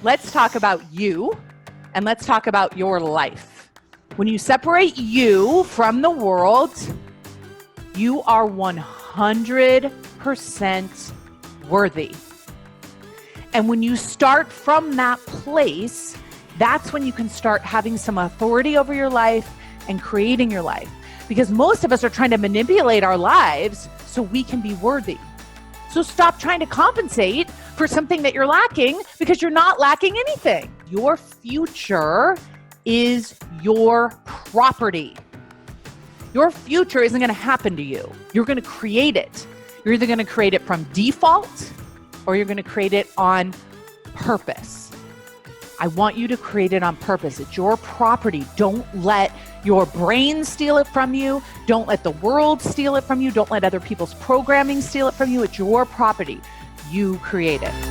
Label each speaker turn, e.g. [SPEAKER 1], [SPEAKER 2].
[SPEAKER 1] let's talk about you and let's talk about your life. When you separate you from the world, you are 100% worthy. And when you start from that place, that's when you can start having some authority over your life and creating your life. Because most of us are trying to manipulate our lives so we can be worthy. So stop trying to compensate for something that you're lacking, because you're not lacking anything. Your future is your property. Your future isn't going to happen to you. You're going to create it. You're either going to create it from default or you're going to create it on purpose. I want you to create it on purpose. It's your property. Don't let your brain steal it from you. Don't let the world steal it from you. Don't let other people's programming steal it from you. It's your property. You create it.